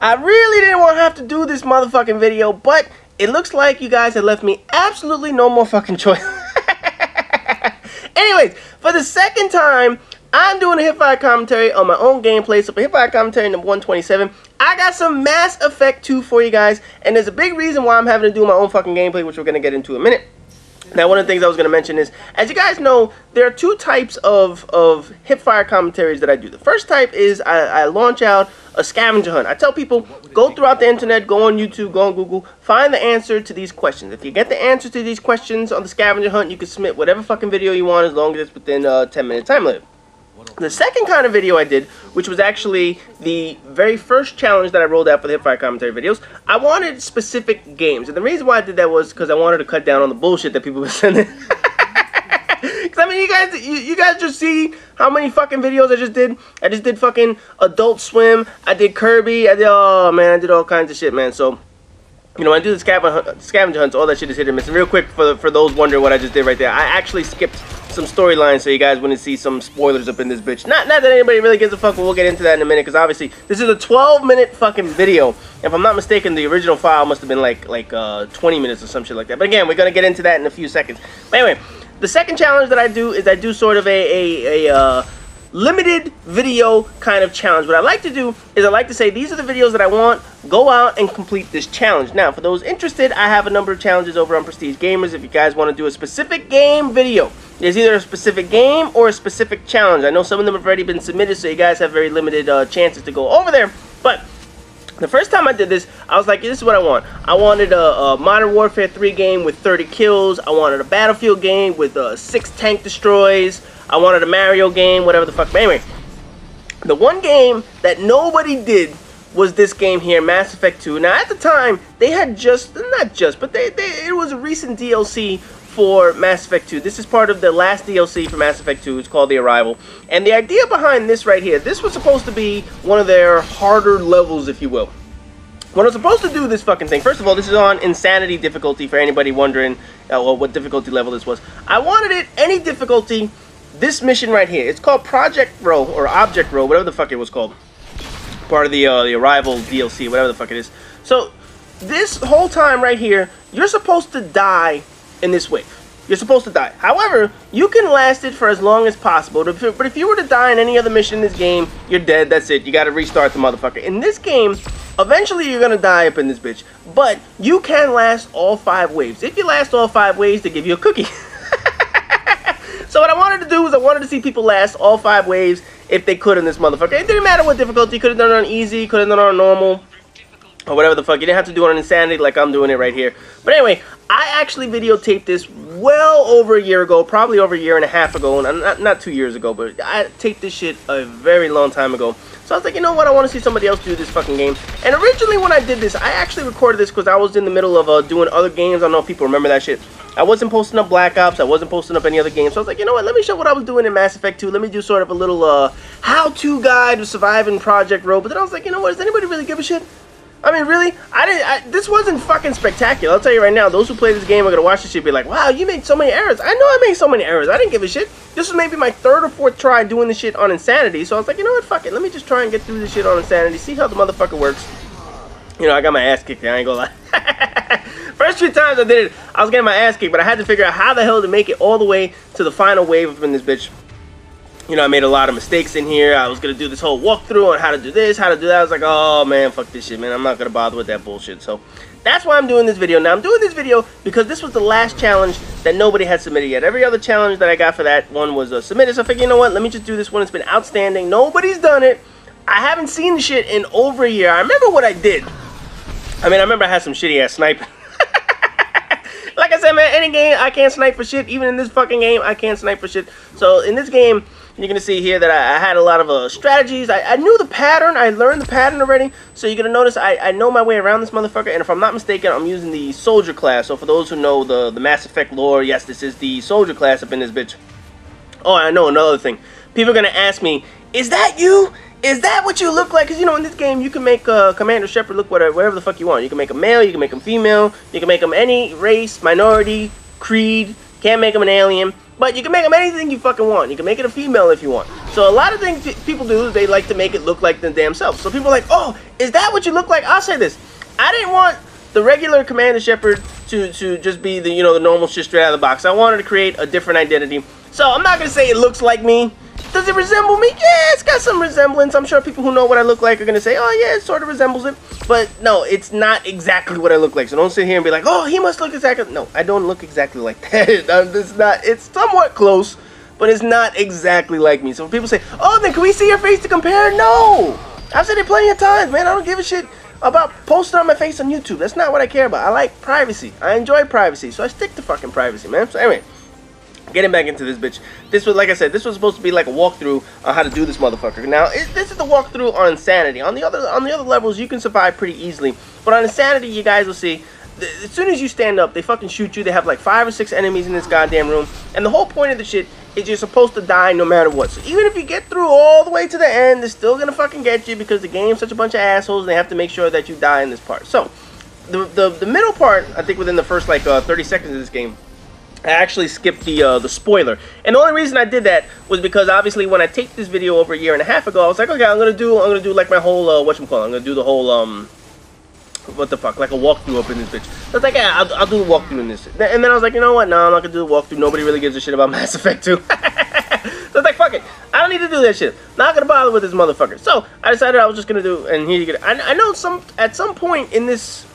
I really didn't want to have to do this motherfucking video, but it looks like you guys have left me absolutely no more fucking choice. Anyways, for the second time, I'm doing a hipfire commentary on my own gameplay. So for hipfire commentary number 127, I got some Mass Effect 2 for you guys, and there's a big reason why I'm having to do my own fucking gameplay, which we're going to get into in a minute. Now, one of the things I was going to mention is, as you guys know, there are two types of hipfire commentaries that I do. The first type is I launch out a scavenger hunt. I tell people, go throughout the internet, go on YouTube, go on Google, find the answer to these questions. If you get the answer to these questions on the scavenger hunt, you can submit whatever fucking video you want as long as it's within a 10-minute time limit. The second kind of video I did, which was actually the very first challenge that I rolled out for the hipfire commentary videos, I wanted specific games. And the reason why I did that was because I wanted to cut down on the bullshit that people were sending. Because, I mean, you guys just see how many fucking videos I just did. I just did fucking Adult Swim. I did Kirby. I did, oh, man, I did all kinds of shit, man. So, you know, when I do the scavenger hunts, all that shit is hit and miss. And real quick, for those wondering what I just did right there, I actually skipped some storylines so you guys wouldn't see some spoilers up in this bitch. Not that anybody really gives a fuck, but we'll get into that in a minute, because obviously this is a 12-minute fucking video. If I'm not mistaken, the original file must have been like 20 minutes or some shit like that. But again, we're gonna get into that in a few seconds. But anyway, the second challenge that I do is I do sort of a limited video kind of challenge. What I like to do is I like to say, these are the videos that I want, go out and complete this challenge. Now, for those interested, I have a number of challenges over on Prestige Gamers. If you guys want to do a specific game video, there's either a specific game or a specific challenge. I know some of them have already been submitted, so you guys have very limited chances to go over there. But the first time I did this, I was like, this is what I want. I wanted a Modern Warfare 3 game with 30 kills. I wanted a Battlefield game with 6 tank destroys. I wanted a Mario game, whatever the fuck. But anyway, the one game that nobody did was this game here, Mass Effect 2. Now, at the time, they had it was a recent DLC for Mass Effect 2. This is part of the last DLC for Mass Effect 2. It's called The Arrival. And the idea behind this right here, this was supposed to be one of their harder levels, if you will. When I was supposed to do this fucking thing, first of all, this is on Insanity difficulty for anybody wondering what difficulty level this was. I wanted it any difficulty. This mission right here, it's called Project Row, or Object Row, whatever the fuck it was called. Part of the Arrival DLC, whatever the fuck it is. So, this whole time right here, you're supposed to die in this wave. You're supposed to die. However, you can last it for as long as possible. But if you were to die in any other mission in this game, you're dead. That's it. You gotta restart the motherfucker. In this game, eventually you're gonna die up in this bitch. But you can last all 5 waves. If you last all 5 waves, they give you a cookie. So what I wanted to do was I wanted to see people last all 5 waves if they could in this motherfucker. It didn't matter what difficulty. You could have done it on easy, could have done it on normal, or whatever the fuck. You didn't have to do it on Insanity like I'm doing it right here. But anyway, I actually videotaped this well over a year ago, probably over a year and a half ago, and not 2 years ago, but I taped this shit a very long time ago. So I was like, you know what, I want to see somebody else do this fucking game. And originally when I did this, I actually recorded this because I was in the middle of doing other games. I don't know if people remember that shit. I wasn't posting up Black Ops, I wasn't posting up any other games. So I was like, you know what, let me show what I was doing in Mass Effect 2. Let me do sort of a little how-to guide to surviving Project Row. But then I was like, you know what, does anybody really give a shit? I mean, really? This wasn't fucking spectacular. I'll tell you right now, those who play this game are gonna watch this shit and be like, wow, you made so many errors. I know I made so many errors. I didn't give a shit. This was maybe my 3rd or 4th try doing this shit on Insanity. So I was like, you know what, fuck it. Let me just try and get through this shit on Insanity, see how the motherfucker works. You know, I got my ass kicked there, I ain't gonna lie. First 3 times I did it, I was getting my ass kicked, but I had to figure out how the hell to make it all the way to the final wave up in this bitch. You know, I made a lot of mistakes in here. I was going to do this whole walkthrough on how to do this, how to do that. I was like, oh, man, fuck this shit, man. I'm not going to bother with that bullshit. So that's why I'm doing this video. Now, I'm doing this video because this was the last challenge that nobody had submitted yet. Every other challenge that I got for that one was submitted. So I figured, you know what? Let me just do this one. It's been outstanding. Nobody's done it. I haven't seen the shit in over a year. I remember what I did. I mean, I remember I had some shitty-ass sniping. Like I said, man, any game, I can't snipe for shit. Even in this fucking game, I can't snipe for shit. So in this game, you're going to see here that I had a lot of strategies. I knew the pattern. I learned the pattern already. So you're going to notice I know my way around this motherfucker. And if I'm not mistaken, I'm using the Soldier class. So for those who know the Mass Effect lore, yes, this is the Soldier class up in this bitch. Oh, I know another thing. People are going to ask me, is that you? Is that what you look like? Because, you know, in this game, you can make Commander Shepard look whatever the fuck you want. You can make him male, you can make him female, you can make him any race, minority, creed, can't make him an alien, but you can make him anything you fucking want. You can make it a female if you want. So a lot of things people do is they like to make it look like the damn self. So people are like, oh, is that what you look like? I'll say this. I didn't want the regular Commander Shepard to just be the, you know, the normal shit straight out of the box. I wanted to create a different identity. So I'm not going to say it looks like me. Does it resemble me? Yeah, it's got some resemblance. I'm sure people who know what I look like are going to say, oh yeah, it sort of resembles it. But no, it's not exactly what I look like. So don't sit here and be like, oh, he must look exactly. No, I don't look exactly like that. It's not, it's somewhat close, but it's not exactly like me. So when people say, oh, then can we see your face to compare? No. I've said it plenty of times, man. I don't give a shit about posting on my face on YouTube. That's not what I care about. I like privacy. I enjoy privacy. So I stick to fucking privacy, man. So anyway, getting back into this bitch. This was, like I said, this was supposed to be like a walkthrough on how to do this motherfucker. Now, this is the walkthrough on Insanity. On the other levels, you can survive pretty easily. But on Insanity, you guys will see, as soon as you stand up, they fucking shoot you. They have like 5 or 6 enemies in this goddamn room. And the whole point of the shit is you're supposed to die no matter what. So even if you get through all the way to the end, they're still gonna fucking get you because the game's such a bunch of assholes. And they have to make sure that you die in this part. So, the middle part, I think within the first like 30 seconds of this game, I actually skipped the spoiler. And the only reason I did that was because obviously when I taped this video over a year and a half ago, I was like, okay, I'm gonna do like my whole whatchamacallit, I'm gonna do the whole what the fuck, like a walkthrough up in this bitch. So I was like, yeah, I'll do the walkthrough in this. And then I was like, you know what? No, I'm not gonna do the walkthrough. Nobody really gives a shit about Mass Effect 2. So I was like, fuck it. I don't need to do that shit. Not gonna bother with this motherfucker. So I decided I was just gonna do, and here you get. I know at some point in this,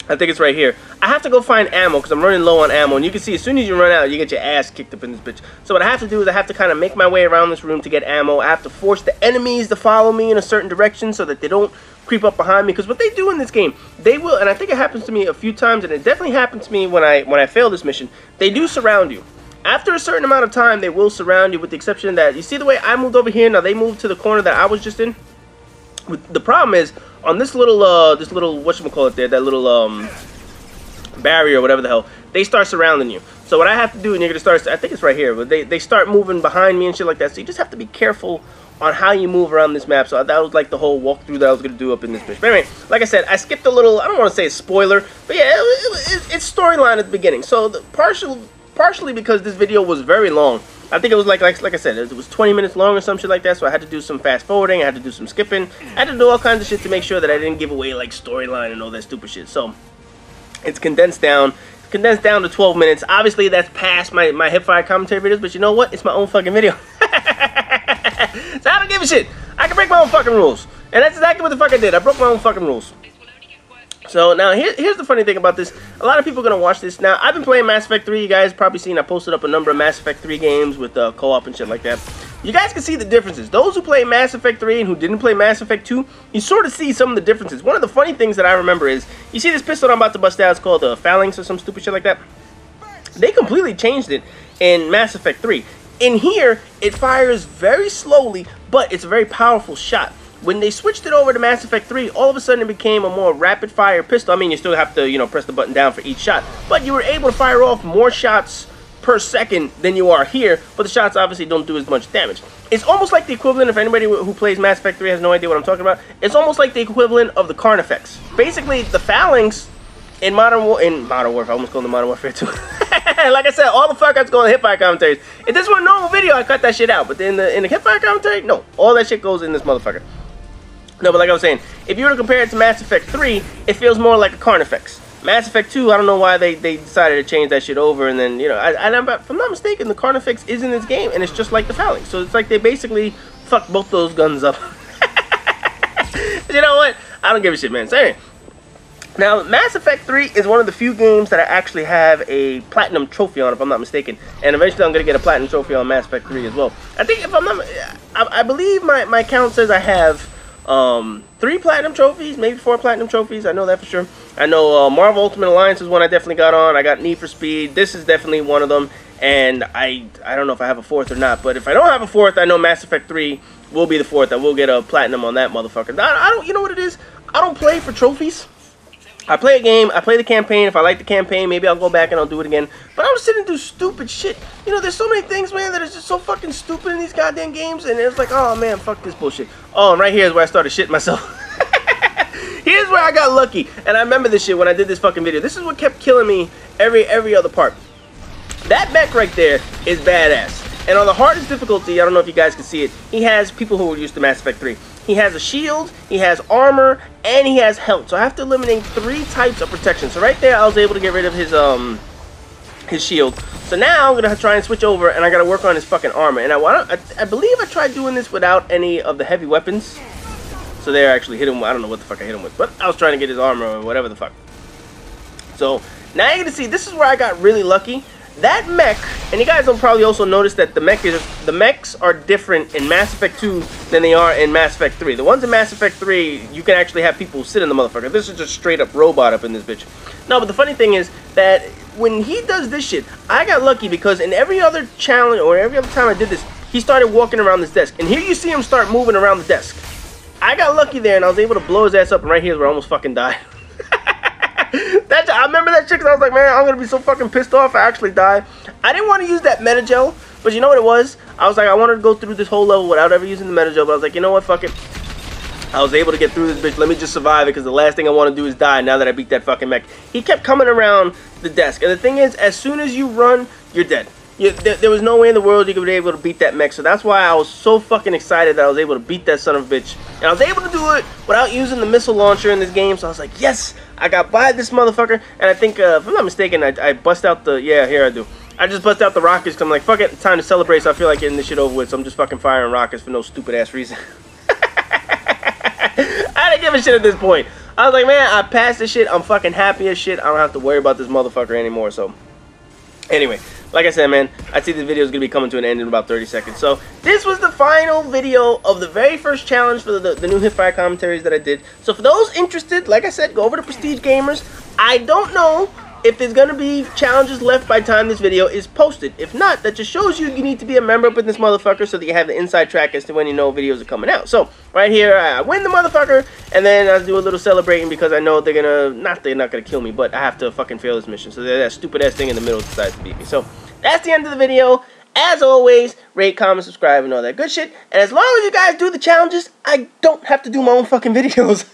I think it's right here, I have to go find ammo because I'm running low on ammo. And you can see as soon as you run out, you get your ass kicked up in this bitch. So what I have to do is I have to kind of make my way around this room to get ammo. I have to force the enemies to follow me in a certain direction so that they don't creep up behind me. Because what they do in this game, they will, and I think it happens to me a few times, and it definitely happened to me when I fail this mission, they do surround you. After a certain amount of time, they will surround you, with the exception that, you see the way I moved over here, now they moved to the corner that I was just in? The problem is, on this little whatchamacallit there, that little, barrier or whatever the hell, they start surrounding you. So what I have to do, and you're gonna start, I think it's right here, but they start moving behind me and shit like that. So you just have to be careful on how you move around this map. So that was like the whole walkthrough that I was gonna do up in this bitch. But anyway, like I said, I skipped a little, I don't want to say a spoiler, but yeah, it's storyline at the beginning. So partially because this video was very long. I think it was like I said, it was 20 minutes long or some shit like that, so I had to do some fast forwarding, I had to do some skipping, I had to do all kinds of shit to make sure that I didn't give away like storyline and all that stupid shit. So it's condensed down to 12 minutes. Obviously, that's past my hipfire commentary videos, but you know what? It's my own fucking video. So I don't give a shit. I can break my own fucking rules. And that's exactly what the fuck I did. I broke my own fucking rules. So now, here's the funny thing about this. A lot of people are going to watch this. Now, I've been playing Mass Effect 3. You guys probably seen I posted up a number of Mass Effect 3 games with co-op and shit like that. You guys can see the differences. Those who play Mass Effect 3 and who didn't play Mass Effect 2, you sort of see some of the differences. One of the funny things that I remember is, you see this pistol I'm about to bust out, it's called the Phalanx or some stupid shit like that. They completely changed it in Mass Effect 3. In here, it fires very slowly, but it's a very powerful shot. When they switched it over to Mass Effect 3, all of a sudden it became a more rapid-fire pistol. I mean, you still have to, you know, press the button down for each shot, but you were able to fire off more shots per second than you are here, but the shots obviously don't do as much damage. It's almost like the equivalent, if anybody who plays Mass Effect 3 has no idea what I'm talking about, it's almost like the equivalent of the Carnifex. Basically, the Phalanx in Modern Warfare, I almost called it Modern Warfare 2. Like I said, all the fuck outs go in the hipfire commentaries. If this were a normal video, I'd cut that shit out, but in the hipfire commentary, no, all that shit goes in this motherfucker. No, but like I was saying, if you were to compare it to Mass Effect 3, it feels more like a Carnifex. Mass Effect 2, I don't know why they decided to change that shit over, and then, you know, if I'm not mistaken, the Carnifex is in this game, and it's just like the Phalanx. So it's like they basically fucked both those guns up. You know what? I don't give a shit, man. So anyway, now, Mass Effect 3 is one of the few games that I actually have a Platinum trophy on, if I'm not mistaken. And eventually I'm going to get a Platinum trophy on Mass Effect 3 as well. I think, if I'm not, I believe my count says I have 3 Platinum trophies, maybe 4 Platinum trophies. I know that for sure. I know Marvel Ultimate Alliance is one I definitely got on. I got Need for Speed. This is definitely one of them. And I don't know if I have a 4th or not. But if I don't have a 4th, I know Mass Effect 3 will be the 4th. I will get a Platinum on that motherfucker. I don't, you know what it is? I don't play for trophies. I play a game, I play the campaign. If I like the campaign, maybe I'll go back and I'll do it again. But I was sitting and do stupid shit. You know, there's so many things, man, that is just so fucking stupid in these goddamn games. And it's like, oh, man, fuck this bullshit. Oh, and right here is where I started shitting myself. Here's where I got lucky. And I remember this shit when I did this fucking video. This is what kept killing me every other part. That mech right there is badass. And on the hardest difficulty, I don't know if you guys can see it, he has people who are used to Mass Effect 3. He has a shield, he has armor, and he has health. So I have to eliminate 3 types of protection. So right there, I was able to get rid of his shield. So now I'm gonna try and switch over, and I gotta work on his fucking armor. And I believe I tried doing this without any of the heavy weapons. So there, I actually hit him. I don't know what the fuck I hit him with, but I was trying to get his armor or whatever the fuck. So now you're gonna see, this is where I got really lucky. That mech, and you guys will probably also notice that the mechs are different in Mass Effect 2 than they are in Mass Effect 3. The ones in Mass Effect 3, you can actually have people sit in the motherfucker. This is just straight up robot up in this bitch. No, but the funny thing is that when he does this shit, I got lucky because in every other challenge or every other time I did this, he started walking around this desk. And here you see him start moving around the desk. I got lucky there and I was able to blow his ass up, and right here is where I almost fucking died. I remember that shit because I was like, man, I'm going to be so fucking pissed off I actually die. I didn't want to use that Metagel, but you know what it was? I was like, I wanted to go through this whole level without ever using the Metagel, but I was like, you know what, fuck it. I was able to get through this bitch. Let me just survive it because the last thing I want to do is die now that I beat that fucking mech. He kept coming around the desk, and the thing is, as soon as you run, you're dead. There was no way in the world you could be able to beat that mech, so that's why I was so fucking excited that I was able to beat that son of a bitch. And I was able to do it without using the missile launcher in this game, so I was like, yes, I got by this motherfucker. And I think, if I'm not mistaken, I bust out the, yeah, here I do. I just bust out the rockets because I'm like, fuck it, it's time to celebrate, so I feel like getting this shit over with, so I'm just fucking firing rockets for no stupid ass reason. I didn't give a shit at this point. I was like, man, I passed this shit, I'm fucking happy as shit, I don't have to worry about this motherfucker anymore, so. Anyway, like I said, man, I see this video is going to be coming to an end in about 30 seconds. So, this was the final video of the very first challenge for the new Hipfire commentaries that I did. So, for those interested, like I said, go over to Prestige Gamers. I don't know if there's going to be challenges left by the time this video is posted. If not, that just shows you need to be a member up in this motherfucker so that you have the inside track as to when you know videos are coming out. So, right here, I win the motherfucker, and then I do a little celebrating because I know they're not gonna kill me, but I have to fucking fail this mission. So that stupid ass thing in the middle decides to beat me. So, that's the end of the video. As always, rate, comment, subscribe, and all that good shit. And as long as you guys do the challenges, I don't have to do my own fucking videos.